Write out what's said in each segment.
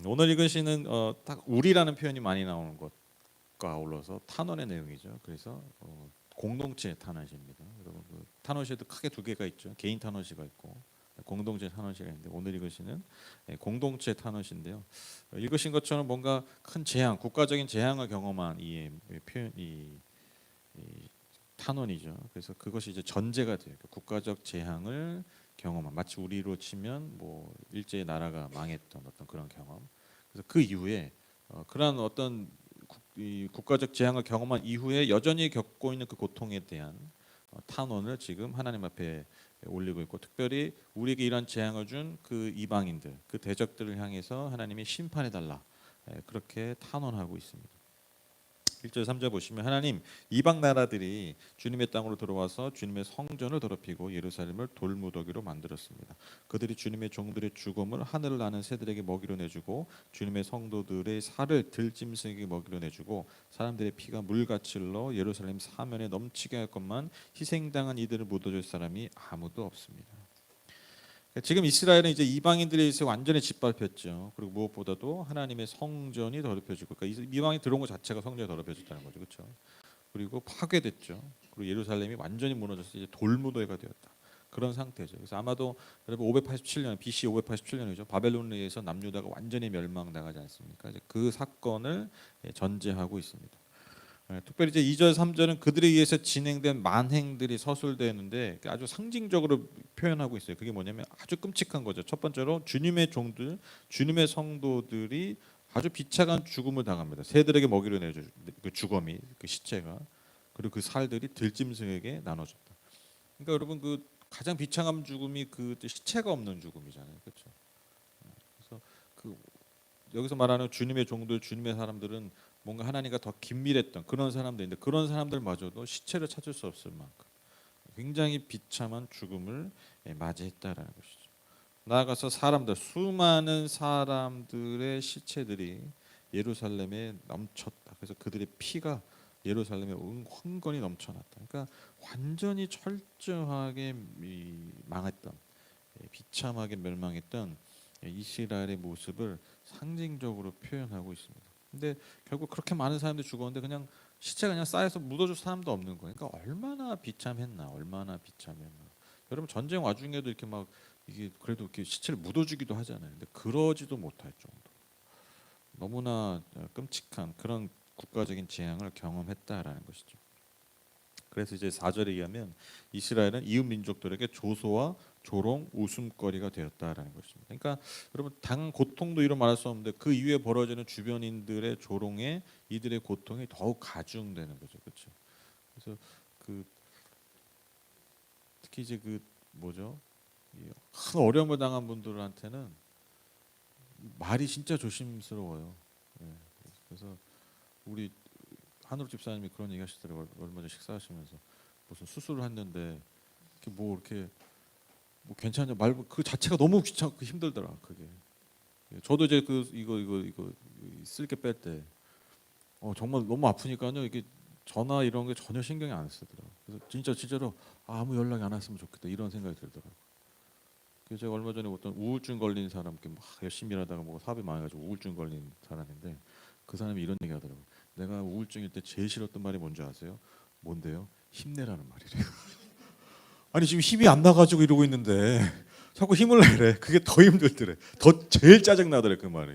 오늘 읽은 시는 딱 우리라는 표현이 많이 나오는 것과 아울러서 탄원의 내용이죠. 그래서 공동체 탄원시입니다. 여러분 탄원시에도 크게 두 개가 있죠. 개인 탄원시가 있고 공동체 탄원시가 있는데 오늘 읽은 시는 공동체 탄원시인데요. 읽으신 것처럼 뭔가 큰 재앙, 국가적인 재앙을 경험한 이 표현, 이 탄원이죠. 그래서 그것이 이제 전제가 돼요. 국가적 재앙을 경험한 마치 우리로 치면 뭐 일제의 나라가 망했던 어떤 그런 경험. 그래서 그 이후에 그러한 어떤 이 국가적 재앙을 경험한 이후에 여전히 겪고 있는 그 고통에 대한 탄원을 지금 하나님 앞에 올리고 있고 특별히 우리에게 이런 재앙을 준 그 이방인들, 그 대적들을 향해서 하나님이 심판해 달라 그렇게 탄원하고 있습니다. 1절 3절 보시면 하나님 이방 나라들이 주님의 땅으로 들어와서 주님의 성전을 더럽히고 예루살렘을 돌무더기로 만들었습니다. 그들이 주님의 종들의 죽음을 하늘을 나는 새들에게 먹이로 내주고 주님의 성도들의 살을 들짐승에게 먹이로 내주고 사람들의 피가 물같이 흘러 예루살렘 사면에 넘치게 할 것만 희생당한 이들을 묻어줄 사람이 아무도 없습니다. 지금 이스라엘은 이제 이방인들에 의해서 완전히 짓밟혔죠. 그리고 무엇보다도 하나님의 성전이 더럽혀지고, 그러니까 이방이 들어온 것 자체가 성전이 더럽혀졌다는 거죠, 그렇죠? 그리고 파괴됐죠. 그리고 예루살렘이 완전히 무너져서 이제 돌무더기가 되었다. 그런 상태죠. 그래서 아마도 여러분 587년 BC 587년이죠. 바벨론에 의해서 남유다가 완전히 멸망당하지 않습니까? 이제 그 사건을 전제하고 있습니다. 특별히 이제 2절 3절은 그들에 의해서 진행된 만행들이 서술되는데 아주 상징적으로 표현하고 있어요. 그게 뭐냐면 아주 끔찍한 거죠. 첫 번째로 주님의 종들, 주님의 성도들이 아주 비참한 죽음을 당합니다. 새들에게 먹이로 내줘 그 주검이 그 시체가 그리고 그 살들이 들짐승에게 나눠졌다. 그러니까 여러분 그 가장 비참한 죽음이 그 시체가 없는 죽음이잖아요. 그렇죠? 그래서 그 여기서 말하는 주님의 종들, 주님의 사람들은 뭔가 하나님과 더 긴밀했던 그런 사람들인데 그런 사람들마저도 시체를 찾을 수 없을 만큼 굉장히 비참한 죽음을 맞이했다라는 것이죠. 나아가서 사람들, 수많은 사람들의 시체들이 예루살렘에 넘쳤다. 그래서 그들의 피가 예루살렘에 흥건히 넘쳐났다. 그러니까 완전히 철저하게 망했던, 비참하게 멸망했던 이스라엘의 모습을 상징적으로 표현하고 있습니다. 근데 결국 그렇게 많은 사람들이 죽었는데 그냥 시체가 그냥 쌓여서 묻어줄 사람도 없는 거예요. 그러니까 얼마나 비참했나, 얼마나 비참했나. 여러분 전쟁 와중에도 이렇게 막 이게 그래도 이렇게 시체를 묻어주기도 하잖아요. 근데 그러지도 못할 정도. 너무나 끔찍한 그런 국가적인 재앙을 경험했다라는 것이죠. 그래서 이제 4절에 의하면 이스라엘은 이웃 민족들에게 조소와 조롱, 웃음거리가 되었다라는 것입니다. 그러니까 여러분 당한 고통도 이루 말할 수 없는데 그 이후에 벌어지는 주변인들의 조롱에 이들의 고통이 더욱 가중되는 거죠, 그렇죠? 그래서 그 특히 이제 그 뭐죠? 큰 어려움을 당한 분들한테는 말이 진짜 조심스러워요. 예. 그래서 우리 한우로 집사님이 그런 얘기 하시더라고요. 얼마 전에 식사하시면서 무슨 수술을 했는데 이렇게 뭐 괜찮냐 말고 그 자체가 너무 귀찮고 힘들더라 그게. 예, 저도 이제 그 이거 쓸게 뺄 때 정말 너무 아프니까요 이게 전화 이런 게 전혀 신경이 안 쓰더라고. 그래서 진짜로 아무 연락이 안 왔으면 좋겠다 이런 생각이 들더라고. 그래서 제가 얼마 전에 어떤 우울증 걸린 사람 이렇게 막 열심히 일하다가 뭐 사업이 망해가지고 우울증 걸린 사람인데 그 사람이 이런 얘기 하더라고. 내가 우울증일 때 제일 싫었던 말이 뭔지 아세요? 뭔데요? 힘내라는 말이래요. 아니 지금 힘이 안 나가지고 이러고 있는데 자꾸 힘을 내래. 그게 더 힘들더래. 더 제일 짜증 나더래 그 말이.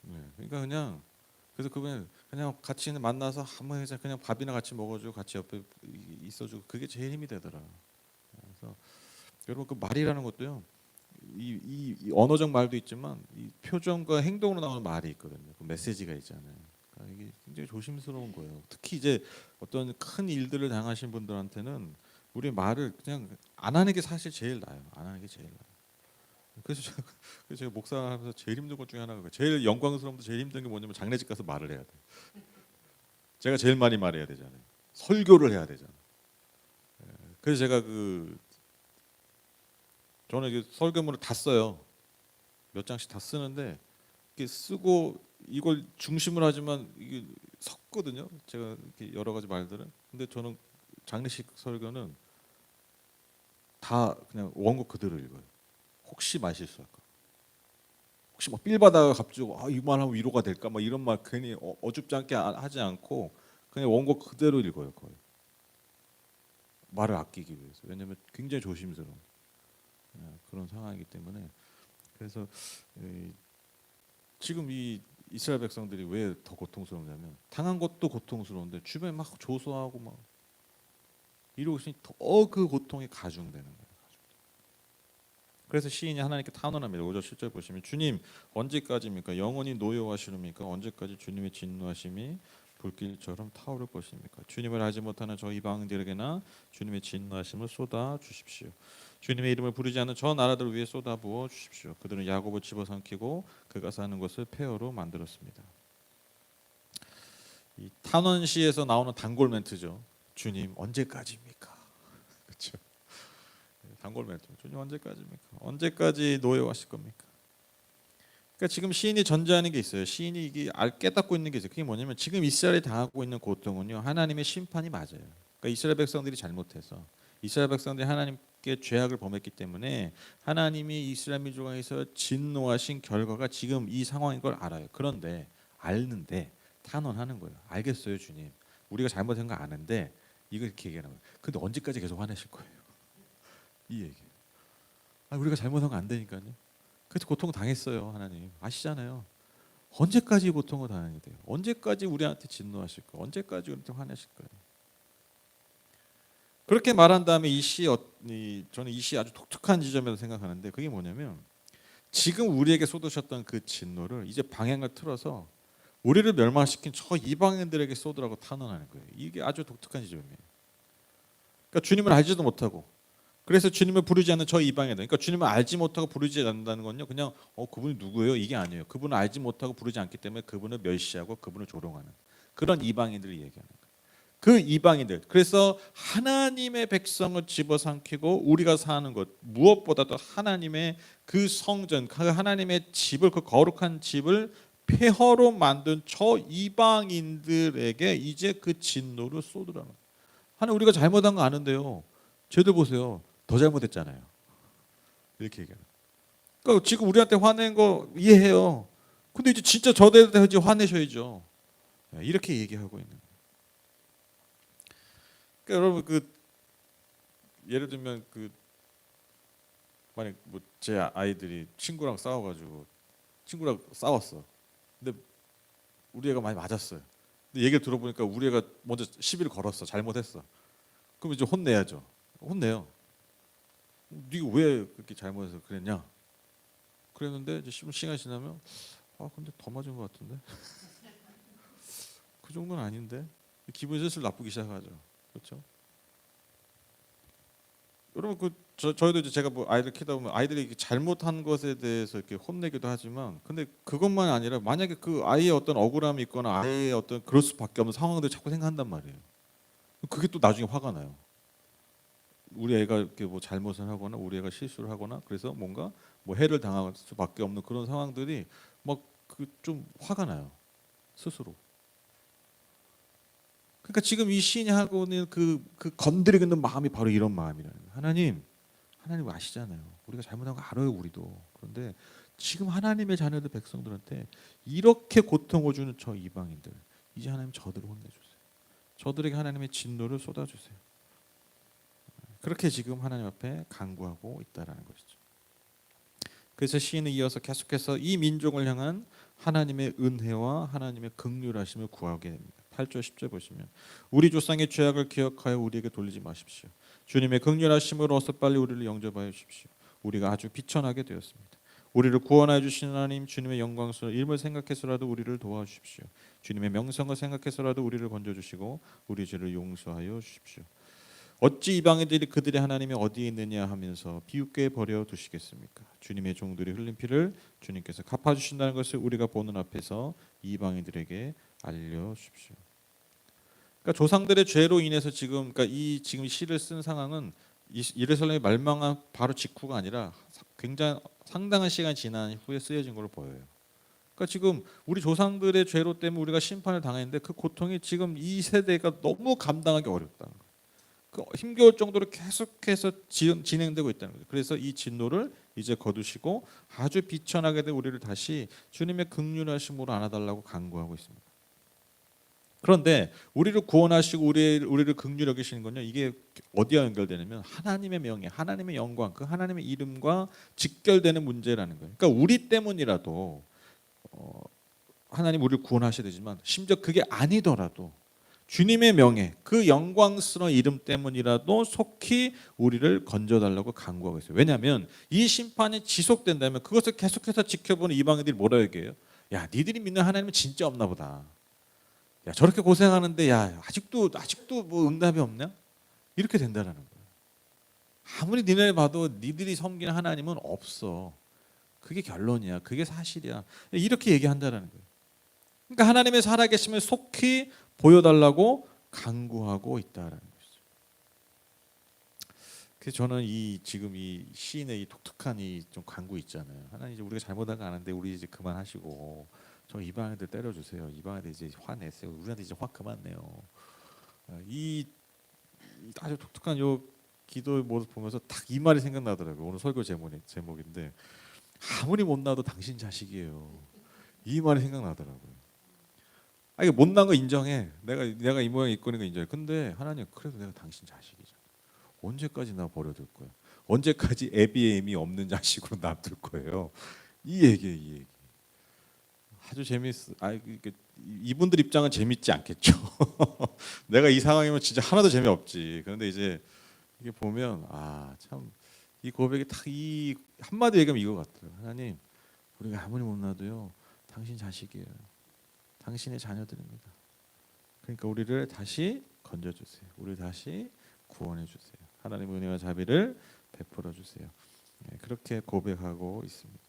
네, 그러니까 그래서 그냥 같이 만나서 한번 해서 그냥 밥이나 같이 먹어주고 같이 옆에 있어주고 그게 제일 힘이 되더라. 그래서 여러분 그 말이라는 것도요. 이 언어적 말도 있지만 이 표정과 행동으로 나오는 말이 있거든요. 그 메시지가 있잖아요. 그러니까 이게 굉장히 조심스러운 거예요. 특히 이제 어떤 큰 일들을 당하신 분들한테는 우리 말을 그냥 안 하는 게 사실 제일 나아요. 안 하는 게 제일 나아요. 그래서 제가 목사하면서 제일 힘든 것 중에 하나가 제일 영광스러움도 제일 힘든 게 뭐냐면 장례식 가서 말을 해야 돼. 제가 제일 많이 말해야 되잖아요. 설교를 해야 되잖아요. 그래서 제가 저는 이게 설교문을 다 써요. 몇 장씩 다 쓰는데 이렇게 쓰고 이걸 중심으로 하지만 이게 섞거든요. 제가 이렇게 여러 가지 말들은. 근데 저는 장례식 설교는 다 그냥 원고 그대로 읽어요. 혹시 말실수할까? 혹시 막 빌 받아가 갑자기 이 말하면 위로가 될까 막 이런 말 괜히 어줍지 않게 하지 않고 그냥 원고 그대로 읽어요. 거의 말을 아끼기 위해서. 왜냐하면 굉장히 조심스러운 그런 상황이기 때문에. 그래서 지금 이 이스라엘 백성들이 왜 더 고통스럽냐면 당한 것도 고통스러운데 주변에 막 조소하고 막 이러고 있으니 더 그 고통이 가중되는 거예요. 그래서 시인이 하나님께 탄원합니다. 5절 7절 보시면 주님 언제까지입니까? 영원히 노여워하시렵니까? 언제까지 주님의 진노하심이 불길처럼 타오를 것입니까? 주님을 알지 못하는 저 이방인들에게나 주님의 진노하심을 쏟아 주십시오. 주님의 이름을 부르지 않는 저 나라들 위에 쏟아 부어 주십시오. 그들은 야곱을 집어삼키고 그가 사는 것을 폐허로 만들었습니다. 이 탄원시에서 나오는 단골 멘트죠. 주님 언제까지입니까? 그렇죠. 단골 멘트. 주님 언제까지입니까? 언제까지 노예하실 겁니까? 그러니까 지금 시인이 전제하는 게 있어요. 시인이 이게 깨닫고 있는 게 있어요. 그게 뭐냐면 지금 이스라엘이 당하고 있는 고통은요 하나님의 심판이 맞아요. 그러니까 이스라엘 백성들이 잘못해서 이스라엘 백성들이 하나님께 죄악을 범했기 때문에 하나님이 이스라엘 민족에서 진노하신 결과가 지금 이 상황인 걸 알아요. 그런데 알는데 탄원하는 거예요. 알겠어요, 주님. 우리가 잘못한 거 아는데 이거 이렇게 얘기하는 거예요. 근데 언제까지 계속 화내실 거예요? 이 얘기. 우리가 잘못한 거 안 되니까요. 그래서 고통 당했어요, 하나님. 아시잖아요. 언제까지 고통을 당해야 돼요? 언제까지 우리한테 진노하실 거예요? 언제까지 우리한테 화내실 거예요? 그렇게 말한 다음에 저는 이 시 아주 독특한 지점이라고 생각하는데 그게 뭐냐면 지금 우리에게 쏟으셨던 그 진노를 이제 방향을 틀어서 우리를 멸망시킨 저 이방인들에게 쏟으라고 탄원하는 거예요. 이게 아주 독특한 지점이에요. 그러니까 주님을 알지도 못하고 그래서 주님을 부르지 않는 저 이방인들. 그러니까 주님을 알지 못하고 부르지 않는다는 건요. 그냥 그분이 누구예요? 이게 아니에요. 그분을 알지 못하고 부르지 않기 때문에 그분을 멸시하고 그분을 조롱하는 그런 이방인들을 얘기하는 거예요. 그 이방인들. 그래서 하나님의 백성을 집어삼키고 우리가 사는 것 무엇보다도 하나님의 그 성전, 그 하나님의 집을 그 거룩한 집을 폐허로 만든 저 이방인들에게 이제 그 진노를 쏟으라는 거예요. 하나님 우리가 잘못한 거 아는데요. 쟤들 보세요. 더 잘못했잖아요. 이렇게 얘기해요. 그러니까 지금 우리한테 화낸 거 이해해요. 근데 이제 진짜 저들한테 화내셔야죠. 이렇게 얘기하고 있는 거예요. 그러니까 여러분 예를 들면 만약 제 아이들이 친구랑 싸웠어. 근데 우리 애가 많이 맞았어요. 근데 얘기를 들어보니까 우리 애가 먼저 시비를 걸었어. 잘못했어. 그럼 이제 혼내야죠. 혼내요. 네가 왜 그렇게 잘못해서 그랬냐? 그랬는데 이제 시간이 지나면 근데 더 맞은 것 같은데 그 정도는 아닌데 기분이 슬슬 나쁘기 시작하죠. 그렇죠? 여러분 저희도 이제 제가 아이들 키다 보면 아이들이 잘못한 것에 대해서 이렇게 혼내기도 하지만 근데 그것만 아니라 만약에 그 아이의 어떤 억울함이 있거나 아이의 어떤 그럴 수밖에 없는 상황들을 자꾸 생각한단 말이에요. 그게 또 나중에 화가 나요. 우리 애가 이렇게 잘못을 하거나 우리 애가 실수를 하거나 그래서 뭔가 해를 당할 수밖에 없는 그런 상황들이 좀 화가 나요 스스로. 그러니까 지금 이 시인이 하고 있는 그 건드리고 있는 마음이 바로 이런 마음이라는 거예요. 하나님 아시잖아요. 우리가 잘못한 거 알아요 우리도. 그런데 지금 하나님의 자녀들 백성들한테 이렇게 고통을 주는 저 이방인들 이제 하나님 저들을 혼내주세요. 저들에게 하나님의 진노를 쏟아주세요. 그렇게 지금 하나님 앞에 간구하고 있다라는 것이죠. 그래서 시인은 이어서 계속해서 이 민족을 향한 하나님의 은혜와 하나님의 긍휼하심을 구하게 됩니다. 8절 10절 보시면 우리 조상의 죄악을 기억하여 우리에게 돌리지 마십시오. 주님의 긍휼하심으로 어서 빨리 우리를 영접하여 주십시오. 우리가 아주 비천하게 되었습니다. 우리를 구원하여 주신 하나님 주님의 영광스러운 이름을 생각해서라도 우리를 도와주십시오. 주님의 명성을 생각해서라도 우리를 건져주시고 우리 죄를 용서하여 주십시오. 어찌 이방인들이 그들의 하나님이 어디에 있느냐 하면서 비웃게 버려 두시겠습니까? 주님의 종들이 흘린 피를 주님께서 갚아주신다는 것을 우리가 보는 앞에서 이방인들에게 알려주십시오. 그러니까 조상들의 죄로 인해서 지금 이 시를 쓴 상황은 예루살렘이 멸망한 바로 직후가 아니라 굉장히 상당한 시간이 지난 후에 쓰여진 걸로 보여요. 그러니까 지금 우리 조상들의 죄로 때문에 우리가 심판을 당했는데 그 고통이 지금 이 세대가 너무 감당하기 어렵다는 거예요. 힘겨울 정도로 계속해서 진행되고 있다는 거죠. 그래서 이 진노를 이제 거두시고 아주 비천하게 된 우리를 다시 주님의 긍휼하심으로 안아달라고 간구하고 있습니다. 그런데 우리를 구원하시고 우리를 긍휼히 여기시는 건요, 이게 어디와 연결되냐면 하나님의 명예, 하나님의 영광, 그 하나님의 이름과 직결되는 문제라는 거예요. 그러니까 우리 때문이라도 하나님 우리를 구원하셔야 되지만, 심지어 그게 아니더라도 주님의 명예, 그 영광스러운 이름 때문이라도 속히 우리를 건져달라고 간구하고 있어요. 왜냐하면 이 심판이 지속된다면 그것을 계속해서 지켜보는 이방인들이 뭐라 얘기해요? 야, 니들이 믿는 하나님은 진짜 없나 보다. 야, 저렇게 고생하는데 야, 아직도 뭐 응답이 없냐? 이렇게 된다라는 거예요. 아무리 니네 봐도 니들이 섬기는 하나님은 없어. 그게 결론이야. 그게 사실이야. 이렇게 얘기한다라는 거예요. 그러니까 하나님의 살아계심을 속히 보여달라고 간구하고 있다라는 것이죠. 그래서 저는 지금 이 시인의 이 독특한 이 좀 간구 있잖아요. 하나님, 이제 우리가 잘못한 거 아는데 우리 이제 그만하시고 저 이방인들 때려주세요. 이방인들 이제 화내세요. 우리한테 이제 화 그만 내요. 이 아주 독특한 요 기도의 모습 보면서 딱 이 말이 생각나더라고요. 오늘 설교 제목인데, 아무리 못나도 당신 자식이에요. 이 말이 생각나더라고요. 이게 못난 거 인정해. 내가 이 모양 있고 있는 거 인정해. 근데 하나님, 그래도 내가 당신 자식이잖아. 언제까지 나 버려둘 거야? 언제까지 애비애미 없는 자식으로 놔둘 거예요? 이 얘기. 아주 재밌어. 이분들 입장은 재밌지 않겠죠. 내가 이 상황이면 진짜 하나도 재미없지. 그런데 이제 이게 보면 참 이 고백이 딱 이 한마디 얘기하면 이거 같아요. 하나님, 우리가 아무리 못나도요, 당신 자식이에요. 당신의 자녀들입니다. 그러니까 우리를 다시 건져주세요. 우리를 다시 구원해 주세요. 하나님의 은혜와 자비를 베풀어 주세요. 그렇게 고백하고 있습니다.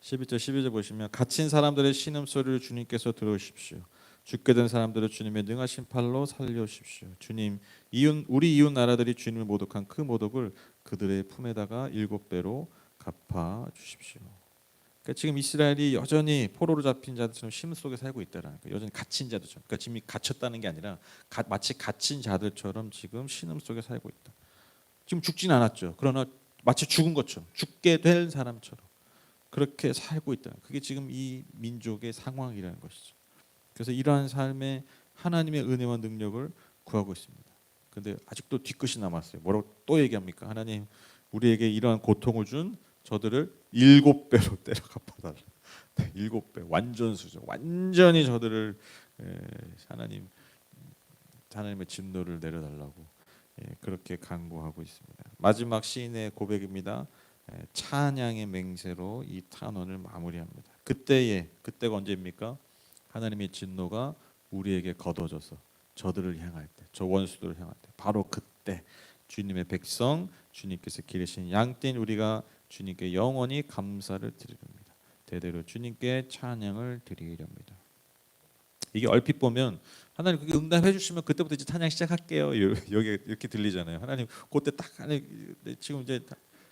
11절 12절 보시면, 갇힌 사람들의 신음소리를 주님께서 들으십시오. 죽게 된 사람들을 주님의 능하신 팔로 살려주십시오. 주님, 우리 이웃 나라들이 주님을 모독한 그 모독을 그들의 품에다가 7배로 갚아 주십시오. 그러니까 지금 이스라엘이 여전히 포로로 잡힌 자들처럼 심 속에 살고 있다라는 거예요. 여전히 갇힌 자들처럼. 그러니까 지금 갇혔다는 게 아니라 마치 갇힌 자들처럼 지금 신음 속에 살고 있다. 지금 죽진 않았죠. 그러나 마치 죽은 것처럼, 죽게 될 사람처럼 그렇게 살고 있다. 그게 지금 이 민족의 상황이라는 것이죠. 그래서 이러한 삶에 하나님의 은혜와 능력을 구하고 있습니다. 그런데 아직도 뒤끝이 남았어요. 뭐라고 또 얘기합니까? 하나님, 우리에게 이러한 고통을 준 저들을 7배로 때려 갚아달라. 7배, 완전 수준, 완전히 저들을 하나님의 진노를 내려달라고 그렇게 간구하고 있습니다. 마지막 시인의 고백입니다. 찬양의 맹세로 이 탄원을 마무리합니다. 그때가 언제입니까? 하나님의 진노가 우리에게 거둬져서 저들을 향할 때, 저 원수들을 향할 때, 바로 그때 주님의 백성, 주님께서 기르신 양떼인 우리가 주님께 영원히 감사를 드리렵니다. 대대로 주님께 찬양을 드리렵니다. 이게 얼핏 보면 하나님 그게 응답해 주시면 그때부터 이제 찬양 시작할게요. 여기 이렇게 들리잖아요. 하나님 그때 딱 지금 이제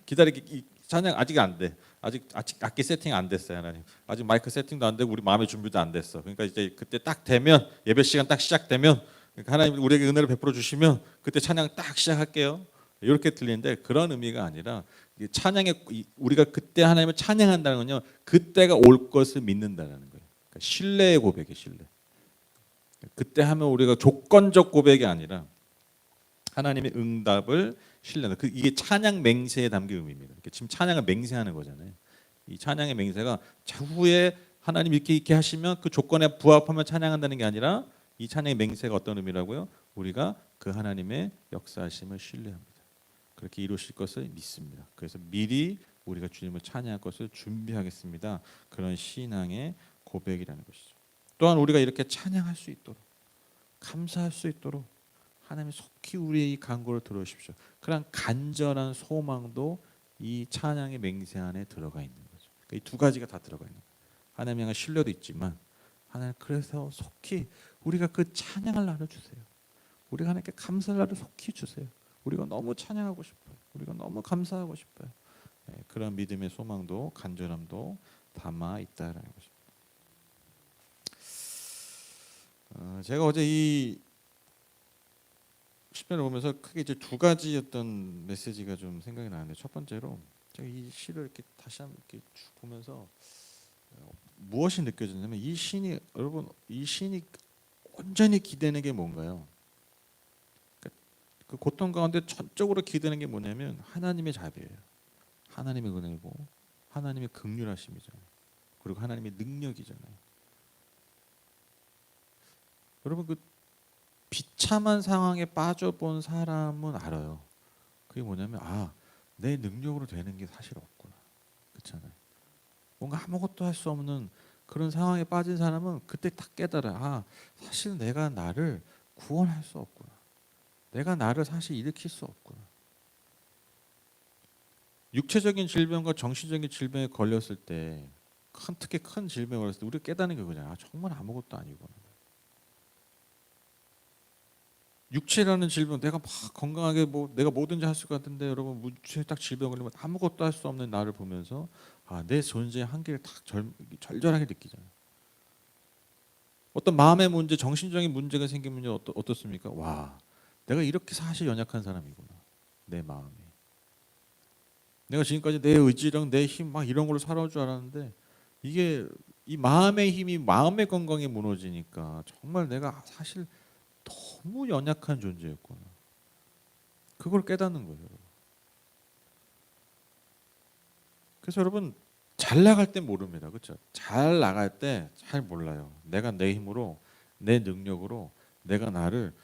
기다리기, 찬양 아직 안 돼. 아직 악기 세팅 안 됐어요. 하나님 아직 마이크 세팅도 안 되고 우리 마음의 준비도 안 됐어. 그러니까 이제 그때 딱 되면, 예배 시간 딱 시작되면, 그러니까 하나님 우리에게 은혜를 베풀어 주시면 그때 찬양 딱 시작할게요. 이렇게 들리는데 그런 의미가 아니라, 찬양의 우리가 그때 하나님을 찬양한다는 건요, 그때가 올 것을 믿는다는 거예요. 그러니까 신뢰의 고백이 신뢰. 그때 하면 우리가 조건적 고백이 아니라 하나님의 응답을 신뢰한다. 이게 찬양 맹세에 담긴 의미입니다. 지금 찬양을 맹세하는 거잖아요. 이 찬양의 맹세가 차후에 하나님 이렇게 하시면 그 조건에 부합하면 찬양한다는 게 아니라, 이 찬양의 맹세가 어떤 의미라고요? 우리가 그 하나님의 역사하심을 신뢰합니다. 그렇게 이루실 것을 믿습니다. 그래서 미리 우리가 주님을 찬양할 것을 준비하겠습니다. 그런 신앙의 고백이라는 것이죠. 또한 우리가 이렇게 찬양할 수 있도록, 감사할 수 있도록 하나님이 속히 우리의 이 간구를 들어주십시오. 그런 간절한 소망도 이 찬양의 맹세 안에 들어가 있는 거죠. 그러니까 이 두 가지가 다 들어가 있는 거예요. 하나님 향한 신뢰도 있지만, 하나님 그래서 속히 우리가 그 찬양을 나눠주세요. 우리가 하나님께 감사를 나를 속히 주세요. 우리가 너무 찬양하고 싶어요. 우리가 너무 감사하고 싶어요. 그런 믿음의 소망도 간절함도 담아 있다라는 것입니다. 제가 어제 이 시편을 보면서 크게 이제 두 가지 어떤 메시지가 좀 생각이 나는데, 첫 번째로 제가 이 시를 이렇게 다시 한번 이렇게 쭉 보면서 무엇이 느껴지냐면 이 시인이 여러분 이 시인이 온전히 기대는 게 뭔가요? 그 고통 가운데 전적으로 기대는 게 뭐냐면 하나님의 자비예요. 하나님의 은혜고 하나님의 긍휼하심이잖아요. 그리고 하나님의 능력이잖아요. 여러분 그 비참한 상황에 빠져본 사람은 알아요. 그게 뭐냐면 내 능력으로 되는 게 사실 없구나. 그렇잖아요. 뭔가 아무것도 할 수 없는 그런 상황에 빠진 사람은 그때 딱 깨달아. 사실 내가 나를 구원할 수 없구나. 내가 나를 사실 일으킬 수 없구나. 육체적인 질병과 정신적인 질병에 걸렸을 때 특히 큰 질병에 걸렸을 때 우리가 깨닫는 게 그냥 정말 아무것도 아니구나. 육체라는 질병 내가 막 건강하게 내가 뭐든지 할 수 같은데 여러분 육체 딱 질병 걸리면 아무것도 할 수 없는 나를 보면서 내 존재의 한계를 딱 절절하게 느끼잖아요. 어떤 마음의 문제, 정신적인 문제가 생기면 어떻습니까? 내가 이렇게 사실 연약한 사람이구나. 내 마음이. 내가 지금까지 내 의지랑 내 힘 막 이런 걸로 살아올 줄 알았는데 이게 이 마음의 힘이 마음의 건강이 무너지니까 정말 내가 사실 너무 연약한 존재였구나. 그걸 깨닫는 거예요. 그래서 여러분 잘 나갈 때 모릅니다. 그렇죠? 잘 나갈 때 잘 몰라요. 내가 내 힘으로 내 능력으로 내가 나를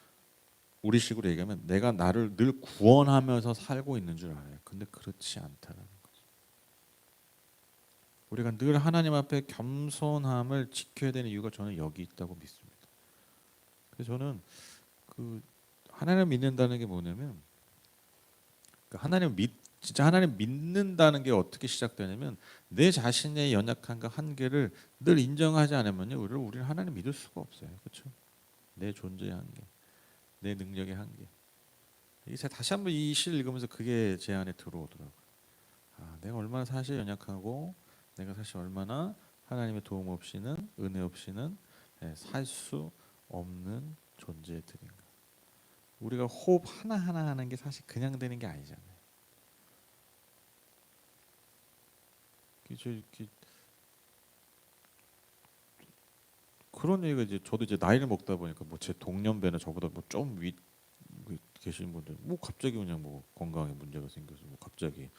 우리식으로 얘기하면 내가 나를 늘 구원하면서 살고 있는 줄 알아요. 근데 그렇지 않다는 거죠. 우리가 늘 하나님 앞에 겸손함을 지켜야 되는 이유가 저는 여기 있다고 믿습니다. 그래서 저는 그 하나님을 믿는다는 게 뭐냐면 진짜 하나님 믿는다는 게 어떻게 시작되냐면 내 자신의 연약함과 한계를 늘 인정하지 않으면요 우리는 하나님 믿을 수가 없어요. 그렇죠? 내 존재의 한계, 내 능력의 한계. 제가 다시 한번 이 시를 읽으면서 그게 제 안에 들어오더라고요. 내가 얼마나 사실 연약하고 내가 사실 얼마나 하나님의 도움 없이는 은혜 없이는 살 수 없는 존재들인가. 우리가 호흡 하나하나 하는 게 사실 그냥 되는 게 아니잖아요. 그런 얘기가 이제 저도 이제 나이를 먹다 보니까 제 동년배나 저보다 좀 위 계신 분들 갑자기 그냥 건강에 문제가 생겨서 갑자기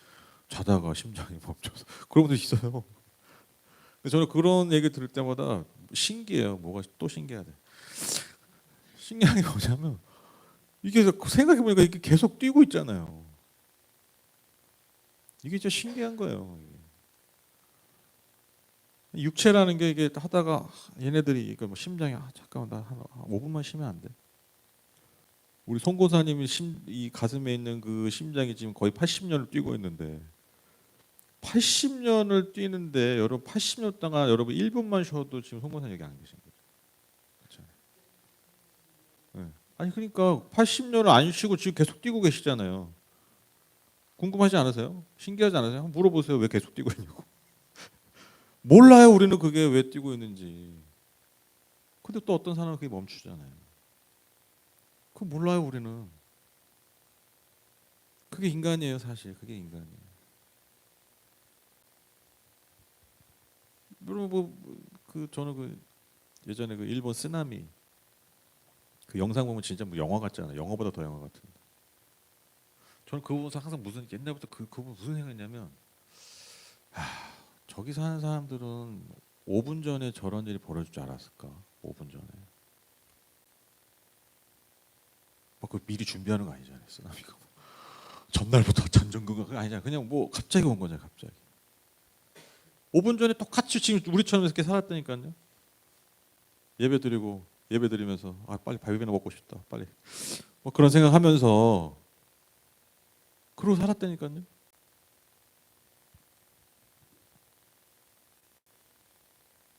자다가 심장이 멈춰서 그런 분들 있어요. 저는 그런 얘기 들을 때마다 신기해요. 뭐가 또 신기하대. 신기한 게 뭐냐면 이게 생각해 보니까 이게 계속 뛰고 있잖아요. 이게 진짜 신기한 거예요. 육체라는 게 이게 하다가 얘네들이 이거 심장이 잠깐만 나 한 5분만 쉬면 안 돼. 우리 송고사님이 이 가슴에 있는 그 심장이 지금 거의 80년을 뛰고 있는데 80년을 뛰는데 여러분 80년 동안 여러분 1분만 쉬어도 지금 송고사님 여기 안 계신 거죠. 그렇죠? 네. 아니 그러니까 80년을 안 쉬고 지금 계속 뛰고 계시잖아요. 궁금하지 않으세요? 신기하지 않으세요? 한번 물어보세요. 왜 계속 뛰고 있냐고. 몰라요. 우리는 그게 왜 뛰고 있는지. 근데 또 어떤 사람은 그게 멈추잖아요. 그거 몰라요. 우리는. 그게 인간이에요. 사실 그게 인간이에요. 여러분 저는 예전에 일본 쓰나미 그 영상 보면 진짜 영화 같잖아요. 영화보다 더 영화 같은. 저는 그거 보면서 항상 옛날부터 그거 무슨 생각했냐면 저기 사는 사람들은 5분 전에 저런 일이 벌어질 줄 알았을까? 5분 전에. 그 미리 준비하는 거 아니잖아요. 쓰나미가. 전날부터 전전긍긍 아니잖아요. 그냥 갑자기 온 거잖아요. 갑자기. 5분 전에 똑같이 지금 우리처럼 이렇게 살았다니까요. 예배 드리면서 빨리 밥이나 먹고 싶다. 빨리. 그런 생각하면서 그러고 살았다니까요.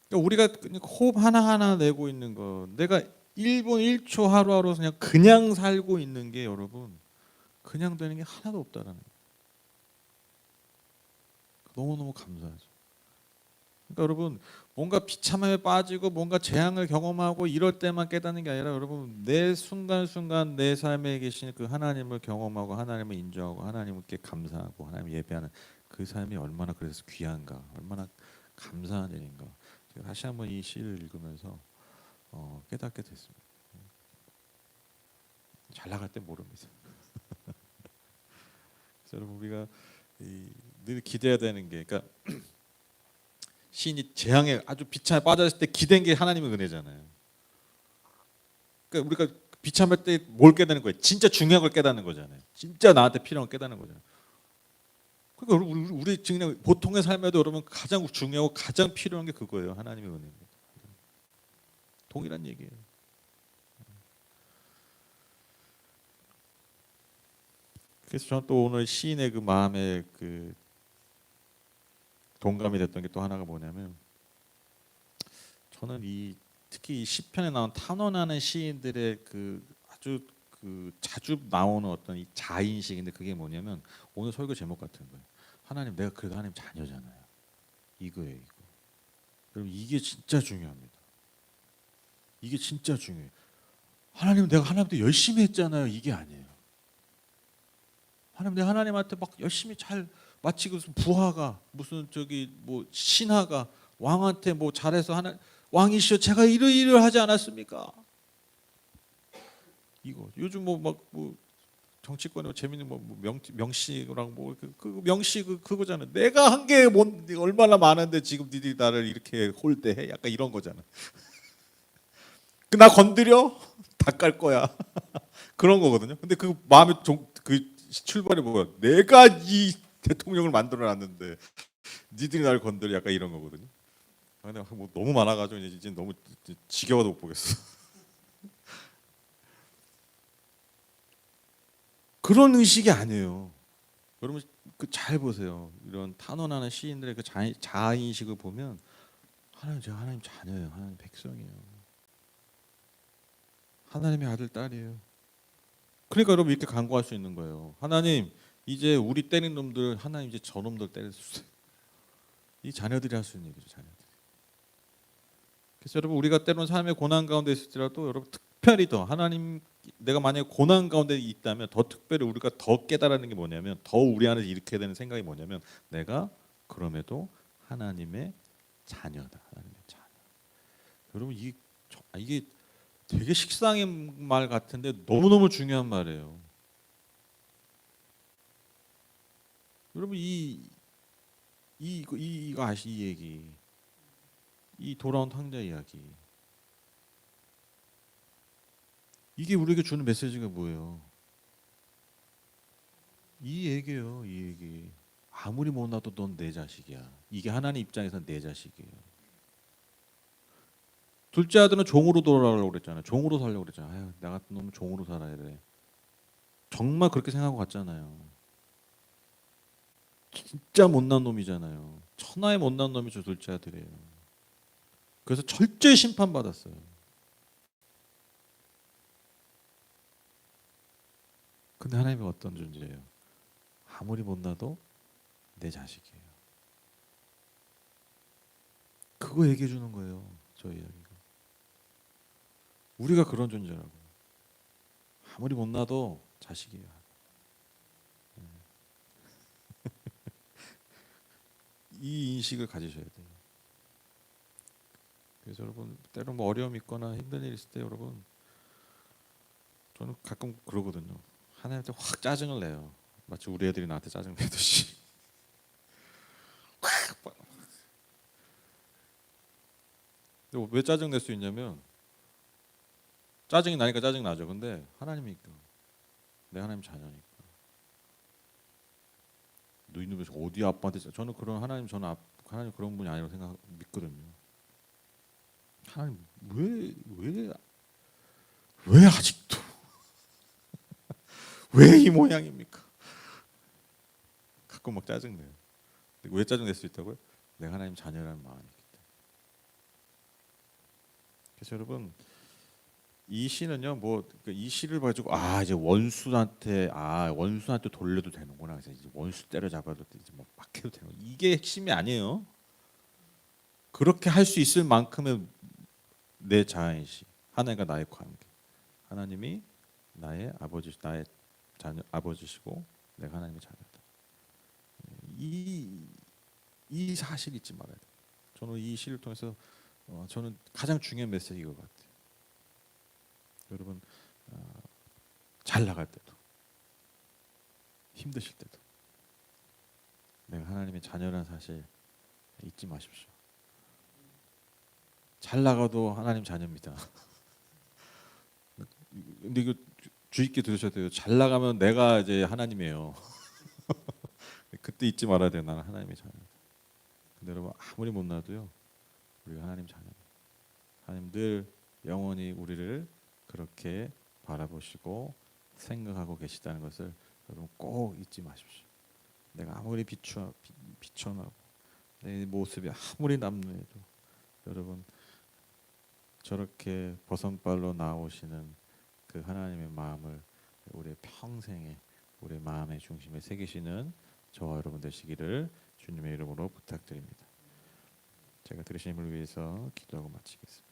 그러니까 우리가 호흡 하나하나 내고 있는 거 내가 1분 1초 하루하루 그냥 살고 있는 게 여러분 그냥 되는 게 하나도 없다라는 거예요. 너무너무 감사하죠. 그러니까 여러분 뭔가 비참함에 빠지고 뭔가 재앙을 경험하고 이럴 때만 깨닫는 게 아니라 여러분 내 순간순간 내 삶에 계신 그 하나님을 경험하고 하나님을 인정하고 하나님께 감사하고 하나님 예배하는 그 삶이 얼마나 그래서 귀한가, 얼마나 감사한 일인가. 제가 다시 한번 이 시를 읽으면서 깨닫게 됐습니다. 잘 나갈 때 모릅니다. 그래서 여러분 우리가 늘 기대해야 되는 게, 그러니까 시인이 재앙에 아주 비참에 빠졌을 때 기댄 게 하나님의 은혜잖아요. 그러니까 우리가 비참할 때 뭘 깨닫는 거예요? 진짜 중요한 걸 깨닫는 거잖아요. 진짜 나한테 필요한 걸 깨닫는 거잖아요. 그러니까 우리 그냥 보통의 삶에도 여러분 가장 중요하고 가장 필요한 게 그거예요. 하나님의 은혜입니다. 동일한 얘기예요. 그래서 저는 또 오늘 시인의 그 마음에 그 동감이 됐던 게 또 하나가 뭐냐면, 저는 특히 이 시편에 나온 탄원하는 시인들의 그 아주 그 자주 나오는 어떤 이 자인식인데, 그게 뭐냐면 오늘 설교 제목 같은 거예요. 하나님, 내가 그래도 하나님 자녀잖아요. 이거예요, 이거. 여러분 이게 진짜 중요합니다. 이게 진짜 중요해요. 하나님, 내가 하나님한테 열심히 했잖아요. 이게 아니에요. 하나님, 내가 하나님한테 막 열심히 잘 마치 무슨 부하가 무슨 저기 뭐 신하가 왕한테 뭐 잘해서 왕이시여 제가 이를 하지 않았습니까? 이거 요즘 뭐 막 뭐 정치권에 재밌는 뭐 명식이랑 뭐 그 명식 그거잖아. 내가 한 게 얼마나 많은데 지금 니들이 나를 이렇게 홀대해? 약간 이런 거잖아. 나 건드려? 다 깔 거야. 그런 거거든요. 근데 그 마음의 그 출발이 뭐야? 내가 이 대통령을 만들어놨는데 니들이 나를 건드려? 약간 이런 거거든요. 근데 뭐 너무 많아가지고 이제 너무 지겨워도 못 보겠어. 그런 의식이 아니에요. 여러분 그 잘 보세요. 이런 탄원하는 시인들의 그 자아인식을 보면, 하나님, 제가 하나님 자녀예요. 하나님 백성이에요. 하나님의 아들 딸이에요. 그러니까 여러분 이렇게 간구할 수 있는 거예요. 하나님, 이제 우리 때린 놈들 하나님 이제 저놈들 때려주세요. 이 자녀들이 할 수 있는 얘기죠. 자녀들. 그래서 여러분 우리가 때론 삶의 고난 가운데 있을지라도 여러분 특별히 더 하나님, 내가 만약에 고난 가운데 있다면 더 특별히 우리가 더 깨달는 게 뭐냐면, 더 우리 안에서 일으켜야 되는 생각이 뭐냐면, 내가 그럼에도 하나님의 자녀다. 하나님의 자녀. 여러분 이게 되게 식상한 말 같은데 너무너무 중요한 말이에요. 여러분 이거 이 얘기, 이 돌아온 탕자 이야기, 이게 우리에게 주는 메시지가 뭐예요? 이 얘기예요. 이 얘기. 아무리 못나도 넌 내 자식이야. 이게 하나님 입장에서는 내 자식이에요. 둘째 아들은 종으로 돌아가려고 그랬잖아요. 종으로 살려고 그랬잖아요. 아유, 나 같은 놈은 종으로 살아야 돼. 정말 그렇게 생각하고 갔잖아요. 진짜 못난 놈이잖아요. 천하의 못난 놈이 저 둘째 아들이에요. 그래서 철저히 심판받았어요. 근데 하나님이 어떤 존재예요? 아무리 못나도 내 자식이에요. 그거 얘기해 주는 거예요. 저 이야기가. 우리가 그런 존재라고. 아무리 못나도 자식이에요. 이 인식을 가지셔야 돼요. 그래서 여러분 때로 뭐 어려움 있거나 힘든 일 있을 때 여러분, 저는 가끔 그러거든요. 하나님한테 확 짜증을 내요. 마치 우리 애들이 나한테 짜증 내듯이. 왜 짜증 낼 수 있냐면, 짜증이 나니까 짜증 나죠. 근데 하나님이니까, 내 하나님 자녀니까. 너 이놈의 어디 아빠한테 저는 그런 하나님, 하나님 그런 분이 아니라고 믿거든요. 하나님 왜 아직도 왜 이 모양입니까? 가끔 막 짜증내요. 왜 짜증낼 수 있다고요? 내가 하나님 자녀라는 마음이 있기 때문에. 그래서 여러분 이 시는요, 이 시를 가지고 이제 원수한테 돌려도 되는구나. 그래서 이제 원수 때려잡아도 이제 막 해도 되는, 이게 핵심이 아니에요. 그렇게 할 수 있을 만큼의 내 자아인식, 하나님과 나의 관계, 하나님이 나의 아버지, 나의 자녀 아버지시고 내가 하나님의 자녀다. 이 사실 잊지 말아야 돼요. 저는 이 시를 통해서 저는 가장 중요한 메시지인 것 같아요. 여러분 잘 나갈 때도 힘드실 때도 내가 하나님의 자녀라는 사실 잊지 마십시오. 잘 나가도 하나님 자녀입니다. 근데 이거 주의 깊게 들으셔야 돼요. 잘 나가면 내가 이제 하나님이에요. 그때 잊지 말아야 돼요. 나는 하나님의 자녀다. 근데 여러분 아무리 못나도요 우리가 하나님 자녀. 하나님 늘 영원히 우리를 그렇게 바라보시고 생각하고 계시다는 것을 여러분 꼭 잊지 마십시오. 내가 아무리 비천하고 내 모습이 아무리 남루해도 여러분 저렇게 버선발로 나오시는 그 하나님의 마음을 우리의 평생에 우리의 마음의 중심에 새기시는 저와 여러분 되시기를 주님의 이름으로 부탁드립니다. 제가 들으신 힘을 위해서 기도하고 마치겠습니다.